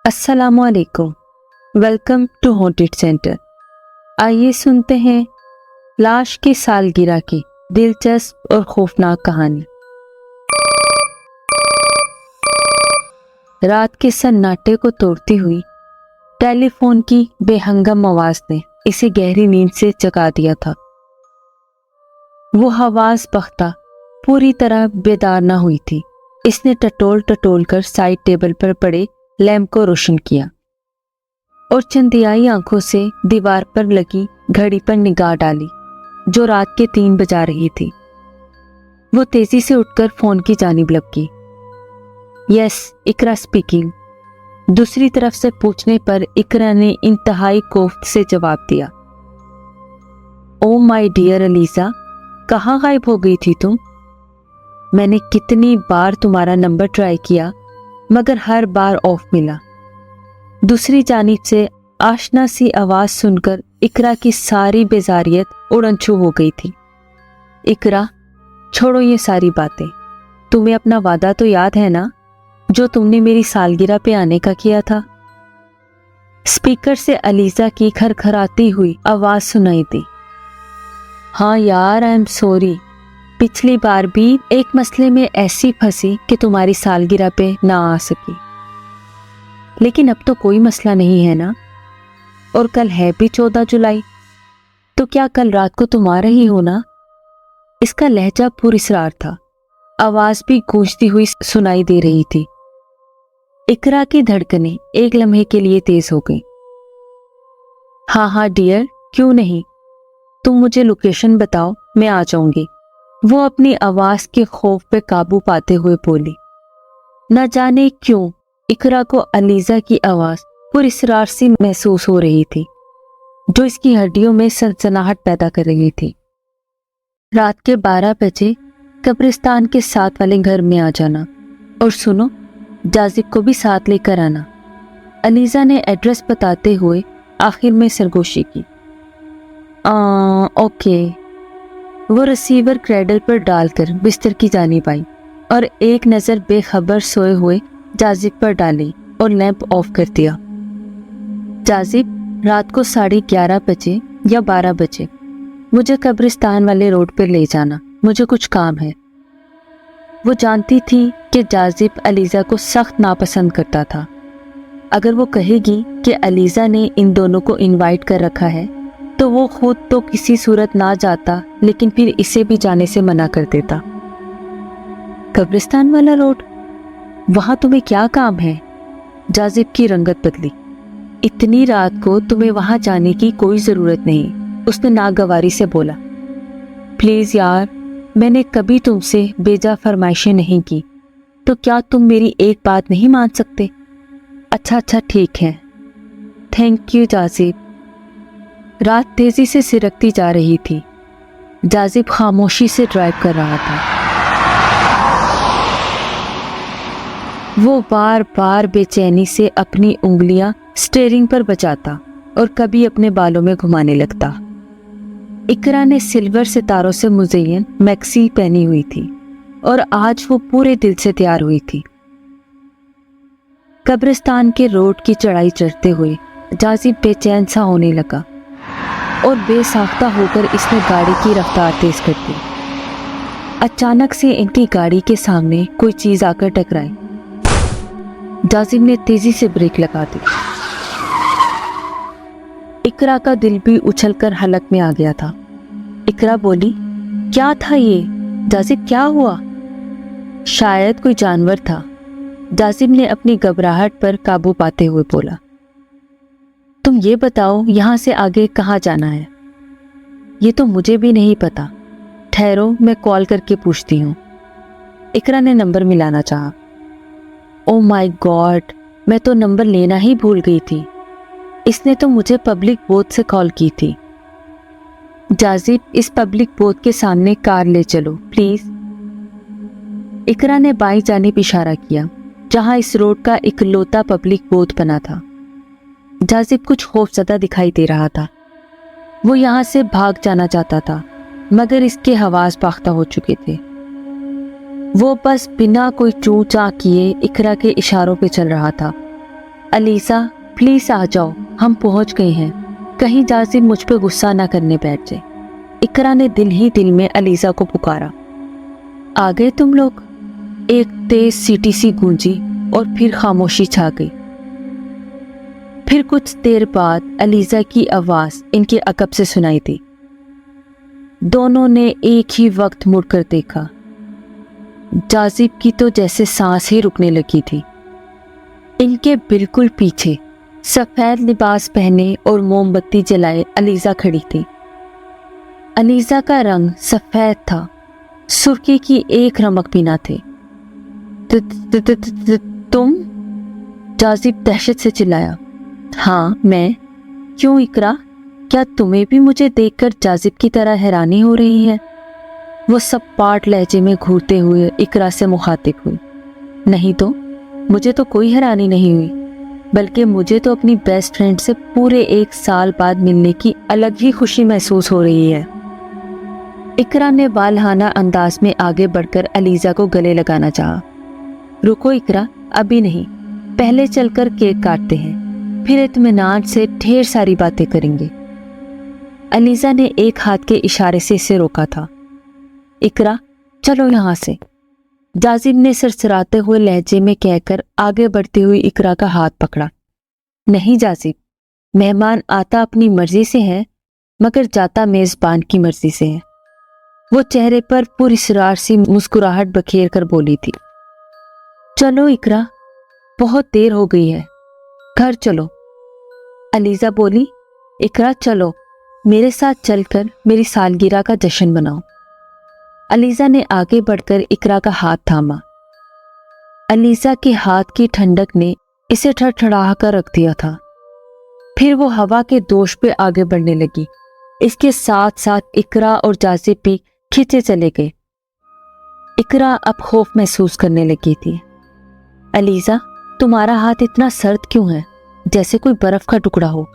अस्सलामु अलैकुम। Welcome to haunted centre. आइए सुनते हैं लाश की सालगिरह की दिलचस्प और खौफनाक कहानी। रात के सन्नाटे को तोड़ती हुई टेलीफोन की बेहंगम आवाज ने इसे गहरी नींद से जगा दिया था। वो हवास बख्ता पूरी तरह बेदार न हुई थी। इसने टटोल टटोल कर साइड टेबल पर पड़े लैंप को रोशन किया और चंदियाई आंखों से दीवार पर लगी घड़ी पर निगाह डाली जो रात के 3 बजा रही थी। वो तेजी से उठकर फोन की जानिब लपकी। यस, इकरा स्पीकिंग। दूसरी तरफ से पूछने पर इकरा ने इंतहाई कोफ्त से जवाब दिया। ओ माय डियर अलीजा, कहाँ गायब हो गई थी तुम? मैंने कितनी बार तुम्हारा नंबर ट्राई किया मगर हर बार ऑफ मिला। दूसरी जानिब से आशना सी आवाज सुनकर इकरा की सारी बेजारियत उड़नछू हो गई थी। इकरा, छोड़ो ये सारी बातें। तुम्हें अपना वादा तो याद है ना, जो तुमने मेरी सालगिरह पे आने का किया था? स्पीकर से अलीजा की खरखराती हुई आवाज सुनाई दी। हाँ यार, आई एम सॉरी। पिछली बार भी एक मसले में ऐसी फंसी कि तुम्हारी सालगिरह पे ना आ सकी, लेकिन अब तो कोई मसला नहीं है ना। और कल है भी 14 जुलाई, तो क्या कल रात को तुम आ रही हो ना? इसका लहजा पुरस्रार था। आवाज भी गूंजती हुई सुनाई दे रही थी। इकरा की धड़कनें एक लम्हे के लिए तेज हो गईं। हाँ हाँ डियर, क्यों नहीं, तुम मुझे लोकेशन बताओ, मैं आ जाऊंगी। वो अपनी आवाज के खौफ पे काबू पाते हुए बोली। न जाने क्यों इकरा को अलीजा की आवाज पुरस्रार सी महसूस हो रही थी, जो इसकी हड्डियों में सनसनाहट पैदा कर रही थी। रात के 12 बजे कब्रिस्तान के साथ वाले घर में आ जाना, और सुनो, जाजिब को भी साथ लेकर आना। अलीजा ने एड्रेस बताते हुए आखिर में सरगोशी की। ओके। वो रिसीवर क्रेडल पर डालकर बिस्तर की जानिब आई और एक नज़र बेखबर सोए हुए जाजिब पर डाली और लैंप ऑफ कर दिया। जाजिब, रात को 11:30 बजे या 12 बजे मुझे कब्रिस्तान वाले रोड पर ले जाना, मुझे कुछ काम है। वो जानती थी कि जाजिब अलीजा को सख्त नापसंद करता था। अगर वो कहेगी कि अलीजा ने इन दोनों को इनवाइट कर रखा है तो वो खुद तो किसी सूरत ना जाता, लेकिन फिर इसे भी जाने से मना कर देता। कब्रिस्तान वाला रोड, वहां तुम्हें क्या काम है? जाजिब की रंगत बदली। इतनी रात को तुम्हें वहां जाने की कोई जरूरत नहीं, उसने नागवारी से बोला। प्लीज यार, मैंने कभी तुमसे बेजा फरमाइशें नहीं की, तो क्या तुम मेरी एक बात नहीं मान सकते? अच्छा ठीक है, थैंक यू जाजिब। रात तेजी से सिरकती जा रही थी। जाजिब खामोशी से ड्राइव कर रहा था। वो बार बार बेचैनी से अपनी उंगलियां स्टीयरिंग पर बचाता और कभी अपने बालों में घुमाने लगता। इकरा ने सिल्वर सितारों से मुज़य्यन मैक्सी पहनी हुई थी और आज वो पूरे दिल से तैयार हुई थी। कब्रिस्तान के रोड की चढ़ाई चढ़ते हुए जाजिब बेचैन सा होने लगा और बेसाख्ता होकर इसने गाड़ी की रफ्तार तेज कर दी। अचानक से इनकी गाड़ी के सामने कोई चीज आकर टकराई। जाजिब ने तेजी से ब्रेक लगा दी। इकरा का दिल भी उछलकर हलक में आ गया था। इकरा बोली, क्या था ये? जाजिब, क्या हुआ? शायद कोई जानवर था, जाजिब ने अपनी घबराहट पर काबू पाते हुए बोला। तुम ये बताओ, यहाँ से आगे कहाँ जाना है? ये तो मुझे भी नहीं पता, ठहरो मैं कॉल करके पूछती हूँ। इकरा ने नंबर मिलाना चाहा। ओ माय गॉड, मैं तो नंबर लेना ही भूल गई थी। इसने तो मुझे पब्लिक बोथ से कॉल की थी। जाजिब, इस पब्लिक बोथ के सामने कार ले चलो प्लीज। इकरा ने बाईं जानिब इशारा किया, जहाँ इस रोड का इकलौता पब्लिक बोथ बना था। जाजिब कुछ खौफजदा दिखाई दे रहा था। वो यहाँ से भाग जाना चाहता था, मगर इसके हवास बाख्ता हो चुके थे। वो बस बिना कोई चूं चां किए इकरा के इशारों पे चल रहा था। अलीज़ा प्लीज आ जाओ, हम पहुंच गए हैं, कहीं जाजिब मुझ पे गुस्सा ना करने बैठ जाए। इकरा ने दिल ही दिल में अलीज़ा को पुकारा। आ गए तुम लोग? एक तेज सीटी सी गूंजी और फिर खामोशी छा गई। फिर कुछ देर बाद अलीज़ा की आवाज इनके अकब से सुनाई दी। दोनों ने एक ही वक्त मुड़कर देखा। जाजिब की तो जैसे सांस ही रुकने लगी थी। इनके बिल्कुल पीछे सफेद लिबास पहने और मोमबत्ती जलाए अलीज़ा खड़ी थी। अलीज़ा का रंग सफेद था, सुर्खी की एक रमक भी ना थे। तुम? जाजिब दहशत से चिल्लाया। हाँ मैं। क्यों इकरा, क्या तुम्हें भी मुझे देखकर जाजिब की तरह हैरानी हो रही है? वो सब पाट लहजे में घूरते हुए इकरा से मुखातिब हुई। नहीं तो, मुझे तो कोई हैरानी नहीं हुई, बल्कि मुझे तो अपनी बेस्ट फ्रेंड से पूरे 1 साल बाद मिलने की अलग ही खुशी महसूस हो रही है। इकरा ने वालहाना अंदाज में आगे बढ़कर अलीज़ा को गले लगाना चाहा। रुको इकरा, अभी नहीं, पहले चलकर केक काटते हैं, फिर इत्मीनान से ढेर सारी बातें करेंगे। अलीज़ा ने एक हाथ के इशारे से इसे रोका था। इकरा चलो यहाँ से, जाजिब ने सरसराते हुए लहजे में कहकर आगे बढ़ती हुई इकरा का हाथ पकड़ा। नहीं जाजिब, मेहमान आता अपनी मर्जी से है, मगर जाता मेजबान की मर्जी से है। वो चेहरे पर पूरी इसरार सी मुस्कुराहट बखेर कर बोली थी। चलो इकरा, बहुत देर हो गई है, घर चलो। अलीज़ा बोली। इकरा चलो, मेरे साथ चलकर मेरी सालगिरह का जश्न मनाओ। अलीज़ा ने आगे बढ़कर इकरा का हाथ थामा। अलीज़ा के हाथ की ठंडक ने इसे ठड़ठड़ा कर रख दिया था। फिर वो हवा के दोष पे आगे बढ़ने लगी। इसके साथ साथ इकरा और जाजिब भी खींचे चले गए। इकरा अब खौफ महसूस करने लगी थी। अलीज़ा, तुम्हारा हाथ इतना सर्द क्यों है, जैसे कोई बर्फ का टुकड़ा हो?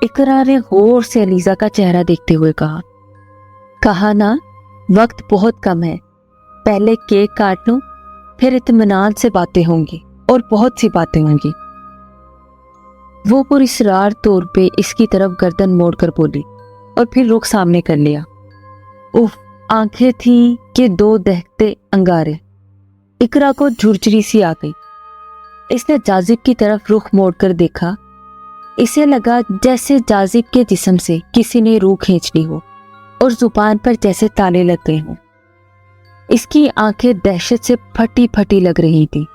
इकरा ने गौर से अलीज़ा का चेहरा देखते हुए कहा ना, वक्त बहुत कम है, पहले केक काट लूं, फिर इत्मीनान से बातें होंगी और बहुत सी बातें होंगी। वो पुरस्रार तौर पे इसकी तरफ गर्दन मोड़कर बोली और फिर रुख सामने कर लिया। उफ, आंखें थी कि 2 दहकते अंगारे। इकरा को झुरझुरी सी आ गई। इसने जाजिब की तरफ रुख मोड़कर देखा। इसे लगा जैसे जाजिब के जिस्म से किसी ने रूह खींच ली हो और जुबान पर जैसे ताले लग गए हों। इसकी आंखें दहशत से फटी फटी लग रही थी।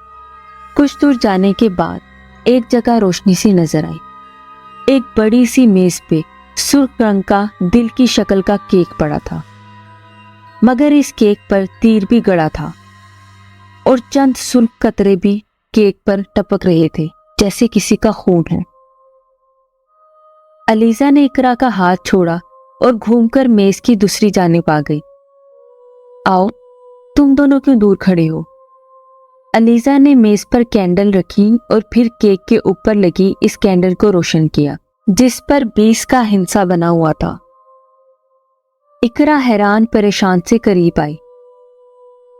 कुछ दूर जाने के बाद एक जगह रोशनी सी नजर आई। एक बड़ी सी मेज पे सुर्ख रंग का दिल की शक्ल का केक पड़ा था, मगर इस केक पर तीर भी गड़ा था और चंद सुर्ख कतरे भी केक पर टपक रहे थे, जैसे किसी का खून है। अलीज़ा ने इकरा का हाथ छोड़ा और घूमकर मेज की दूसरी जानिब आ गई। आओ, तुम दोनों क्यों दूर खड़े हो? अलीज़ा ने मेज पर कैंडल रखी और फिर केक के ऊपर लगी इस कैंडल को रोशन किया, जिस पर 20 का हिंसा बना हुआ था। इकरा हैरान परेशान से करीब आई।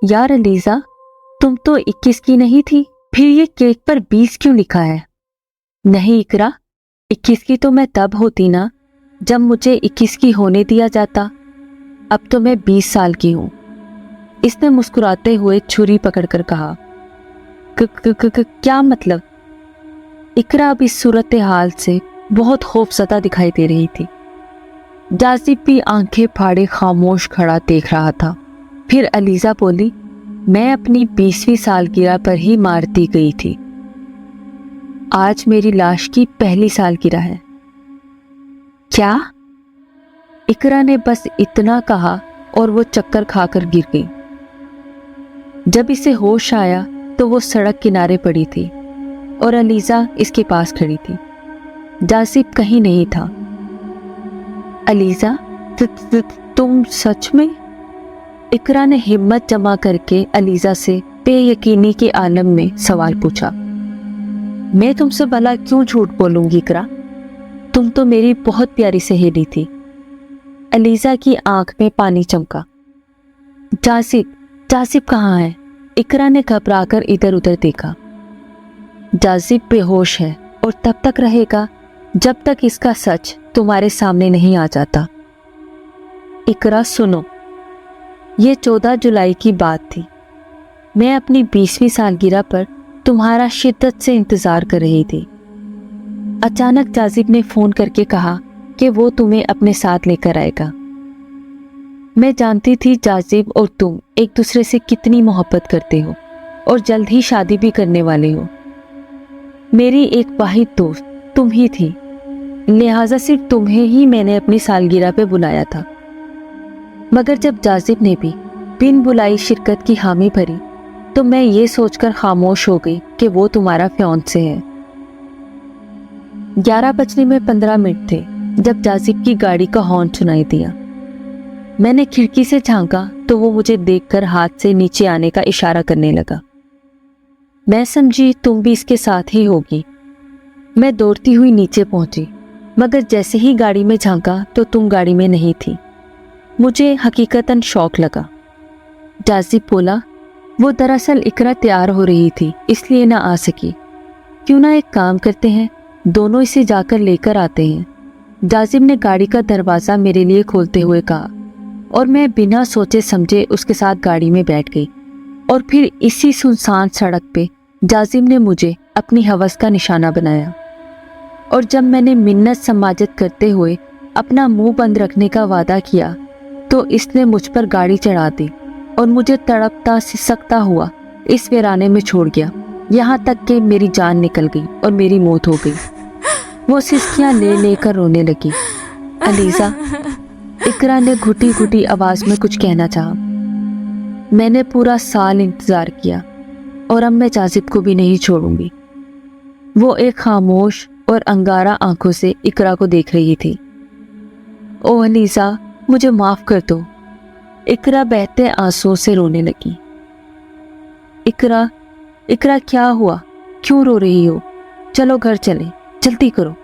यार अलीज़ा, तुम तो 21 की नहीं थी, फिर ये केक पर 20 क्यों लिखा है? नहीं इकरा, 21 की तो मैं तब होती ना जब मुझे 21 की होने दिया जाता। अब तो मैं 20 साल की हूं। इसने मुस्कुराते हुए छुरी पकड़कर कहा। क्या मतलब? इकरा अब इस सूरत हाल से बहुत खौफजदा दिखाई दे रही थी। जाजिब भी आंखें फाड़े खामोश खड़ा देख रहा था। फिर अलीज़ा बोली, मैं अपनी 20वीं सालगिरह पर ही मार दी गई थी। आज मेरी लाश की पहली सालगिरह है। क्या? इकरा ने बस इतना कहा और वो चक्कर खाकर गिर गई। जब इसे होश आया तो वो सड़क किनारे पड़ी थी और अलीज़ा इसके पास खड़ी थी। जाजिब कहीं नहीं था। अलीज़ा, तुम सच में? इकरा ने हिम्मत जमा करके अलीज़ा से बेयकीनी के आलम में सवाल पूछा। मैं तुमसे भला क्यों झूठ बोलूंगी इकरा? तुम तो मेरी बहुत प्यारी सहेली थी। अलीज़ा की आंख में पानी चमका। जाजिब कहाँ है? इकरा ने घबराकर इधर उधर देखा। जाजिब बेहोश है, और तब तक रहेगा जब तक इसका सच तुम्हारे सामने नहीं आ जाता। इकरा सुनो, ये 14 जुलाई की बात थी। मैं अपनी 20वीं सालगिरह पर तुम्हारा शिद्दत से इंतजार कर रही थी। अचानक जाजिब ने फोन करके कहा कि वो तुम्हें अपने साथ लेकर आएगा। मैं जानती थी जाजिब और तुम एक दूसरे से कितनी मोहब्बत करते हो और जल्द ही शादी भी करने वाले हो। मेरी एक वाहिद दोस्त तुम ही थी, लिहाजा सिर्फ तुम्हें ही मैंने अपनी सालगिरह पे बुलाया था। मगर जब जाजिब ने भी बिन बुलाई शिरकत की हामी भरी तो मैं ये सोचकर खामोश हो गई कि वो तुम्हारा फियांसे है। 11 बजने में 15 मिनट थे जब जाजिब की गाड़ी का हॉर्न सुनाई दिया। मैंने खिड़की से झांका तो वो मुझे देखकर हाथ से नीचे आने का इशारा करने लगा। मैं समझी तुम भी इसके साथ ही होगी। मैं दौड़ती हुई नीचे पहुंची, मगर जैसे ही गाड़ी में झांका तो तुम गाड़ी में नहीं थी। मुझे हकीकतन शौक लगा। जाजिब बोला, वो दरअसल इकरा तैयार हो रही थी इसलिए ना आ सकी। क्यों ना एक काम करते हैं, दोनों इसे जाकर लेकर आते हैं। जाजिब ने गाड़ी का दरवाज़ा मेरे लिए खोलते हुए कहा और मैं बिना सोचे समझे उसके साथ गाड़ी में बैठ गई। और फिर इसी सुनसान सड़क पे जाजिब ने मुझे अपनी हवस का निशाना बनाया। और जब मैंने मिन्नत समाजत करते हुए अपना मुंह बंद रखने का वादा किया तो इसने मुझ पर गाड़ी चढ़ा दी और मुझे तड़पता सिसकता हुआ इस वीराने में छोड़ गया, यहाँ तक कि मेरी जान निकल गई और मेरी मौत हो गई। वो सिसकियाँ ले लेकर रोने लगी। अलीज़ा, इकरा ने घुटी घुटी आवाज में कुछ कहना चाहा। मैंने पूरा साल इंतजार किया और अब मैं जाजिब को भी नहीं छोड़ूंगी। वो एक खामोश और अंगारा आंखों से इकरा को देख रही थी। ओ अलीज़ा, मुझे माफ कर दो। इकरा बहते आंसुओं से रोने लगी। इकरा, इकरा क्या हुआ? क्यों रो रही हो? चलो घर चलें, जल्दी करो।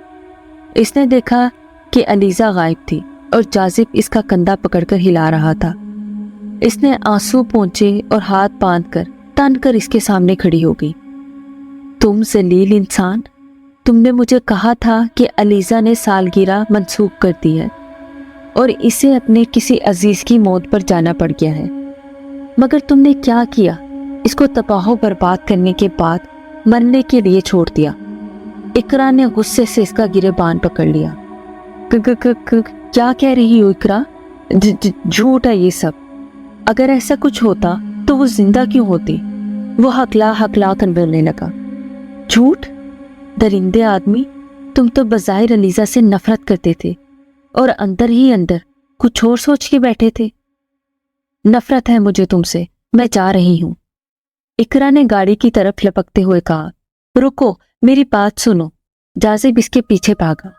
इसने देखा कि अलीज़ा गायब थी और जाजिब इसका कंधा पकड़कर हिला रहा था। इसने आंसू पोंछे और हाथ बांधकर तन कर इसके सामने खड़ी हो गई। तुम जलील इंसान, तुमने मुझे कहा था कि अलीज़ा ने सालगिरह मंसूख कर दी है और इसे अपने किसी अजीज की मौत पर जाना पड़ गया है। मगर तुमने क्या किया? इसको तबाह बर्बाद करने के बाद मरने के लिए छोड़ दिया। इकरा ने गुस्से से इसका गिरेबान पकड़ लिया। क्या कह रही हो इकरा? झूठ है ये सब। अगर ऐसा कुछ होता तो वो जिंदा क्यों होती? वो हकला हकला कर बोलने लगा। झूठ? दरिंदे आदमी, तुम तो बज़ाहिर अलीज़ा से नफरत करते थे और अंदर ही अंदर कुछ और सोच के बैठे थे। नफरत है मुझे तुमसे, मैं जा रही हूँ। इकरा ने गाड़ी की तरफ लपकते हुए कहा। रुको, मेरी बात सुनो। जाजिब इसके पीछे भागा।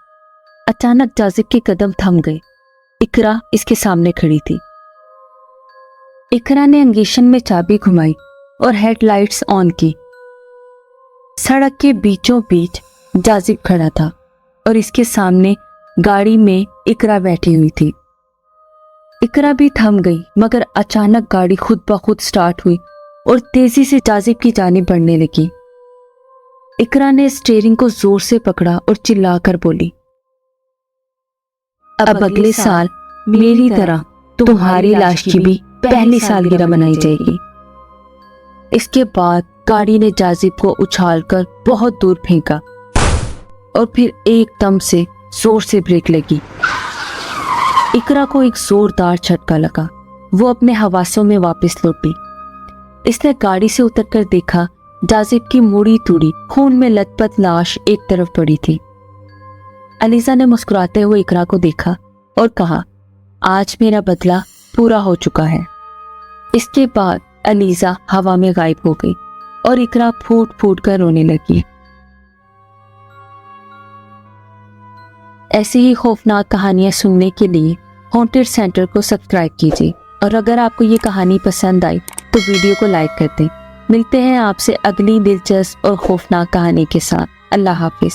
अचानक जाजिब के कदम थम गए। इकरा इसके सामने खड़ी थी। इकरा ने अंगीशन में चाबी घुमाई और हेडलाइट्स ऑन की। सड़क के बीचों बीच जाजिब खड़ा था और इसके सामने गाड़ी में इकरा बैठी हुई थी। इकरा भी थम गई, मगर अचानक गाड़ी खुद ब खुद स्टार्ट हुई और तेजी से जाजिब की जानिब बढ़ने लगी। इकरा ने स्टीयरिंग को जोर से पकड़ा और चिल्लाकर बोली, अब अगले साल मेरी तरह तुम्हारी लाश की भी पहली सालगिरह मनाई जाएगी। इसके बाद गाड़ी ने जाजिब को उछालकर बहुत दूर फेंका और फिर एकदम से जोर से ब्रेक लगी। इकरा को एक जोरदार झटका लगा। वो अपने हवासों में वापस लौटी। इसने गाड़ी से उतरकर देखा, जाजिब की मुड़ी तुड़ी खून में लथपथ लाश एक तरफ पड़ी थी। अलीज़ा ने मुस्कुराते हुए इकरा को देखा और कहा, आज मेरा बदला पूरा हो चुका है। इसके बाद अलीज़ा हवा में गायब हो गई और इकरा फूट फूट कर रोने लगी। ऐसी ही खौफनाक कहानियां सुनने के लिए हॉन्टेड सेंटर को सब्सक्राइब कीजिए और अगर आपको ये कहानी पसंद आई तो वीडियो को लाइक कर दें। मिलते हैं आपसे अगली दिलचस्प और खौफनाक कहानी के साथ। अल्लाह हाफिज।